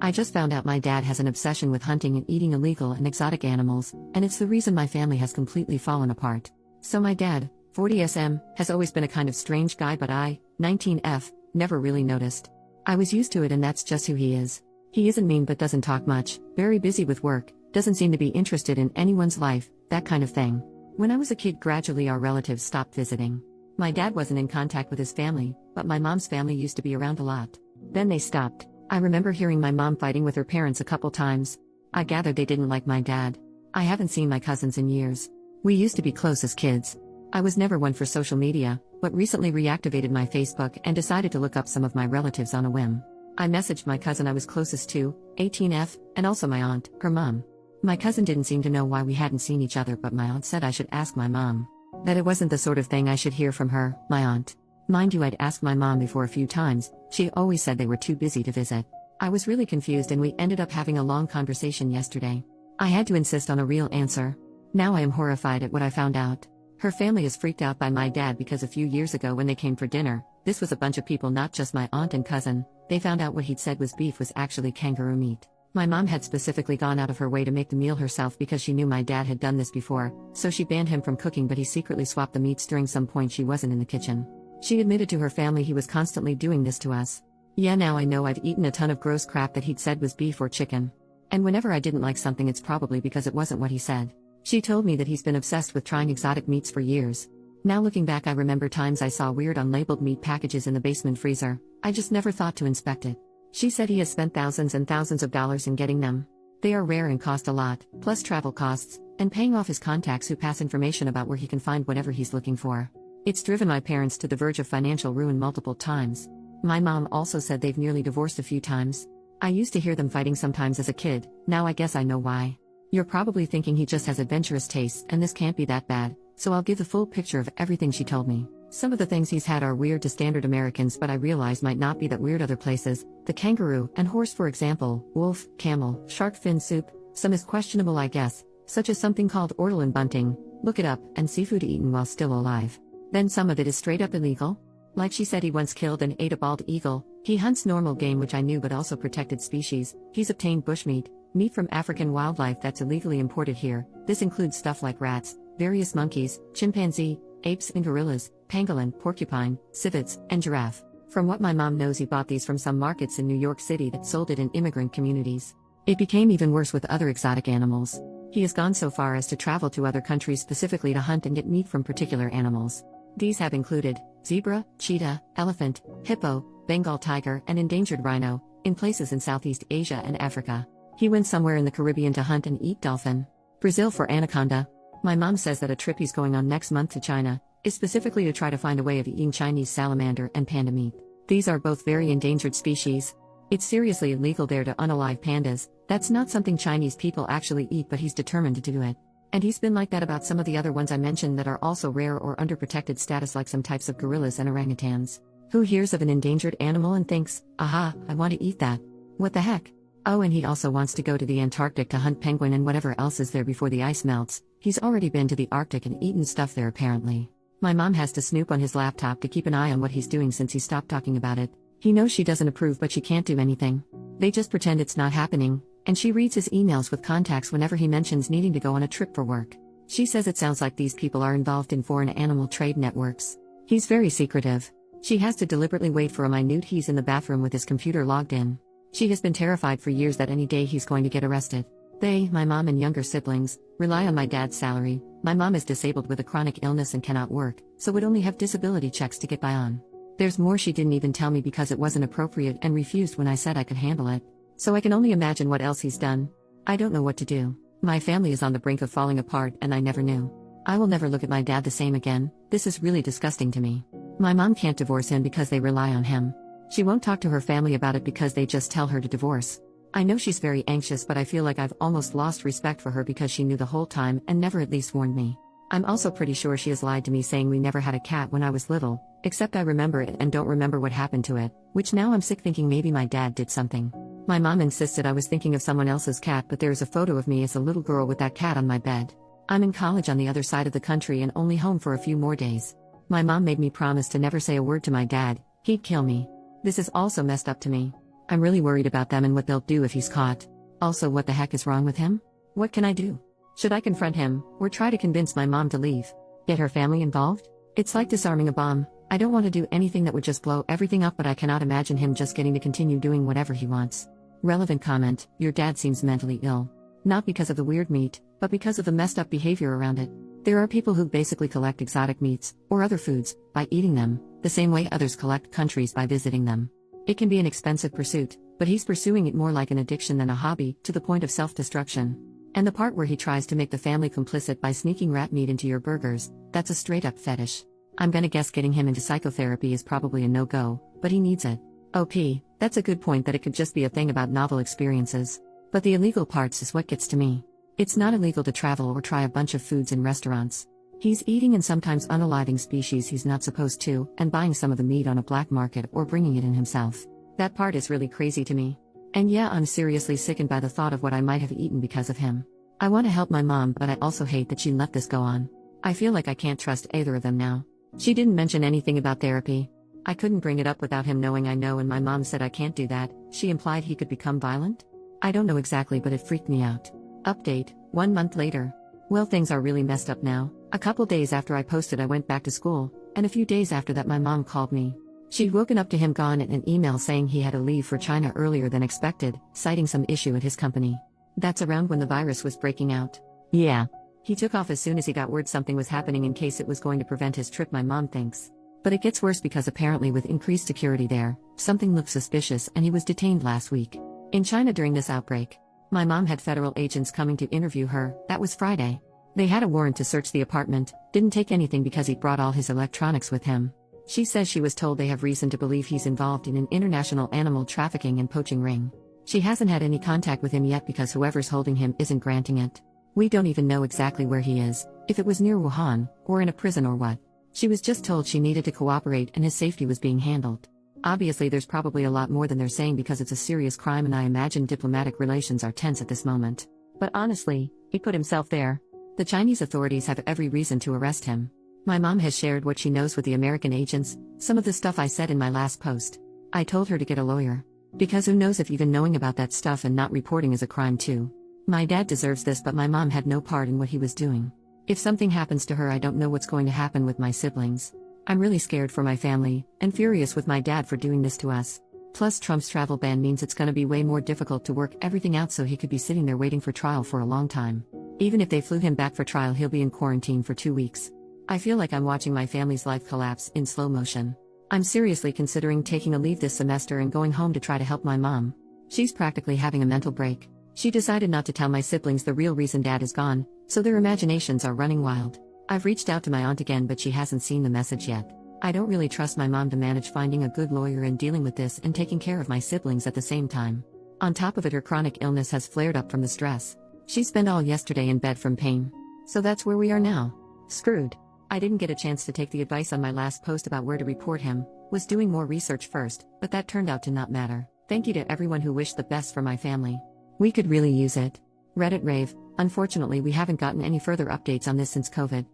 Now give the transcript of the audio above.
I just found out my dad has an obsession with hunting and eating illegal and exotic animals, and it's the reason my family has completely fallen apart. So my dad, 40SM, has always been a kind of strange guy, but I, 19F, never really noticed. I was used to it, and that's just who he is. He isn't mean but doesn't talk much, very busy with work, doesn't seem to be interested in anyone's life, that kind of thing. When I was a kid, gradually our relatives stopped visiting. My dad wasn't in contact with his family, but my mom's family used to be around a lot. Then they stopped. I remember hearing my mom fighting with her parents a couple times. I gathered they didn't like my dad. I haven't seen my cousins in years. We used to be close as kids. I was never one for social media, but recently reactivated my Facebook and decided to look up some of my relatives on a whim. I messaged my cousin I was closest to, 18F, and also my aunt, her mom. My cousin didn't seem to know why we hadn't seen each other, but my aunt said I should ask my mom. That it wasn't the sort of thing I should hear from her, my aunt. Mind you, I'd asked my mom before a few times. She always said they were too busy to visit. I was really confused, and we ended up having a long conversation yesterday. I had to insist on a real answer. Now I am horrified at what I found out. Her family is freaked out by my dad because a few years ago when they came for dinner, this was a bunch of people, not just my aunt and cousin, they found out what he'd said was beef was actually kangaroo meat. My mom had specifically gone out of her way to make the meal herself because she knew my dad had done this before, so she banned him from cooking, but he secretly swapped the meats during some point she wasn't in the kitchen. She admitted to her family he was constantly doing this to us. Yeah, now I know I've eaten a ton of gross crap that he'd said was beef or chicken. And whenever I didn't like something, it's probably because it wasn't what he said. She told me that he's been obsessed with trying exotic meats for years. Now looking back, I remember times I saw weird unlabeled meat packages in the basement freezer. I just never thought to inspect it. She said he has spent thousands and thousands of dollars in getting them. They are rare and cost a lot, plus travel costs, and paying off his contacts who pass information about where he can find whatever he's looking for. It's driven my parents to the verge of financial ruin multiple times. My mom also said they've nearly divorced a few times. I used to hear them fighting sometimes as a kid, now I guess I know why. You're probably thinking he just has adventurous tastes and this can't be that bad, so I'll give the full picture of everything she told me. Some of the things he's had are weird to standard Americans, but I realize might not be that weird other places. The kangaroo and horse, for example, wolf, camel, shark fin soup. Some is questionable, I guess, such as something called ortolan bunting, look it up, and seafood eaten while still alive. Then some of it is straight up illegal. Like she said, he once killed and ate a bald eagle. He hunts normal game, which I knew, but also protected species. He's obtained bushmeat, meat from African wildlife that's illegally imported here. This includes stuff like rats, various monkeys, chimpanzee, apes and gorillas, pangolin, porcupine, civets, and giraffe. From what my mom knows, he bought these from some markets in New York City that sold it in immigrant communities. It became even worse with other exotic animals. He has gone so far as to travel to other countries specifically to hunt and get meat from particular animals. These have included zebra, cheetah, elephant, hippo, Bengal tiger, and endangered rhino, in places in Southeast Asia and Africa. He went somewhere in the Caribbean to hunt and eat dolphin. Brazil for anaconda. My mom says that a trip he's going on next month to China is specifically to try to find a way of eating Chinese salamander and panda meat. These are both very endangered species. It's seriously illegal there to unalive pandas. That's not something Chinese people actually eat, but he's determined to do it. And he's been like that about some of the other ones I mentioned that are also rare or under protected status, like some types of gorillas and orangutans. Who hears of an endangered animal and thinks, aha, I want to eat that? What the heck? Oh, and he also wants to go to the Antarctic to hunt penguin and whatever else is there before the ice melts. He's already been to the Arctic and eaten stuff there apparently. My mom has to snoop on his laptop to keep an eye on what he's doing since he stopped talking about it. He knows she doesn't approve, but she can't do anything. They just pretend it's not happening, and she reads his emails with contacts whenever he mentions needing to go on a trip for work. She says it sounds like these people are involved in foreign animal trade networks. He's very secretive. She has to deliberately wait for a minute he's in the bathroom with his computer logged in. She has been terrified for years that any day he's going to get arrested. They, my mom and younger siblings, rely on my dad's salary. My mom is disabled with a chronic illness and cannot work, so would only have disability checks to get by on. There's more she didn't even tell me because it wasn't appropriate and refused when I said I could handle it. So I can only imagine what else he's done. I don't know what to do. My family is on the brink of falling apart and I never knew. I will never look at my dad the same again. This is really disgusting to me. My mom can't divorce him because they rely on him. She won't talk to her family about it because they just tell her to divorce. I know she's very anxious, but I feel like I've almost lost respect for her because she knew the whole time and never at least warned me. I'm also pretty sure she has lied to me saying we never had a cat when I was little, except I remember it and don't remember what happened to it, which now I'm sick thinking maybe my dad did something. My mom insisted I was thinking of someone else's cat, but there is a photo of me as a little girl with that cat on my bed. I'm in college on the other side of the country and only home for a few more days. My mom made me promise to never say a word to my dad, he'd kill me. This is also messed up to me. I'm really worried about them and what they'll do if he's caught. Also, what the heck is wrong with him? What can I do? Should I confront him, or try to convince my mom to leave? Get her family involved? It's like disarming a bomb. I don't want to do anything that would just blow everything up, but I cannot imagine him just getting to continue doing whatever he wants. Relevant comment: your dad seems mentally ill. Not because of the weird meat, but because of the messed up behavior around it. There are people who basically collect exotic meats, or other foods, by eating them, the same way others collect countries by visiting them. It can be an expensive pursuit, but he's pursuing it more like an addiction than a hobby, to the point of self-destruction. And the part where he tries to make the family complicit by sneaking rat meat into your burgers, that's a straight-up fetish. I'm gonna guess getting him into psychotherapy is probably a no-go, but he needs it. OP, that's a good point that it could just be a thing about novel experiences. But the illegal parts is what gets to me. It's not illegal to travel or try a bunch of foods in restaurants. He's eating and sometimes unaliving species he's not supposed to, and buying some of the meat on a black market or bringing it in himself. That part is really crazy to me. And yeah, I'm seriously sickened by the thought of what I might have eaten because of him. I want to help my mom, but I also hate that she let this go on. I feel like I can't trust either of them now. She didn't mention anything about therapy. I couldn't bring it up without him knowing I know, and my mom said I can't do that. She implied he could become violent? I don't know exactly, but it freaked me out. Update, 1 month later. Well, things are really messed up now. A couple days after I posted, I went back to school, and a few days after that my mom called me. She'd woken up to him gone and an email saying he had to leave for China earlier than expected, citing some issue at his company. That's around when the virus was breaking out. Yeah. He took off as soon as he got word something was happening in case it was going to prevent his trip, my mom thinks. But it gets worse because apparently with increased security there, something looked suspicious and he was detained last week. In China during this outbreak. My mom had federal agents coming to interview her. That was Friday. They had a warrant to search the apartment, didn't take anything because he'd brought all his electronics with him. She says she was told they have reason to believe he's involved in an international animal trafficking and poaching ring. She hasn't had any contact with him yet because whoever's holding him isn't granting it. We don't even know exactly where he is, if it was near Wuhan, or in a prison or what. She was just told she needed to cooperate and his safety was being handled. Obviously there's probably a lot more than they're saying because it's a serious crime and I imagine diplomatic relations are tense at this moment. But honestly, he put himself there. The Chinese authorities have every reason to arrest him. My mom has shared what she knows with the American agents, some of the stuff I said in my last post. I told her to get a lawyer. Because who knows if even knowing about that stuff and not reporting is a crime too. My dad deserves this, but my mom had no part in what he was doing. If something happens to her, I don't know what's going to happen with my siblings. I'm really scared for my family, and furious with my dad for doing this to us. Plus Trump's travel ban means it's gonna be way more difficult to work everything out, so he could be sitting there waiting for trial for a long time. Even if they flew him back for trial, he'll be in quarantine for 2 weeks. I feel like I'm watching my family's life collapse in slow motion. I'm seriously considering taking a leave this semester and going home to try to help my mom. She's practically having a mental break. She decided not to tell my siblings the real reason dad is gone, so their imaginations are running wild. I've reached out to my aunt again, but she hasn't seen the message yet. I don't really trust my mom to manage finding a good lawyer and dealing with this and taking care of my siblings at the same time. On top of it, her chronic illness has flared up from the stress. She spent all yesterday in bed from pain. So that's where we are now. Screwed. I didn't get a chance to take the advice on my last post about where to report him, was doing more research first, but that turned out to not matter. Thank you to everyone who wished the best for my family. We could really use it. Reddit rave. Unfortunately, we haven't gotten any further updates on this since COVID.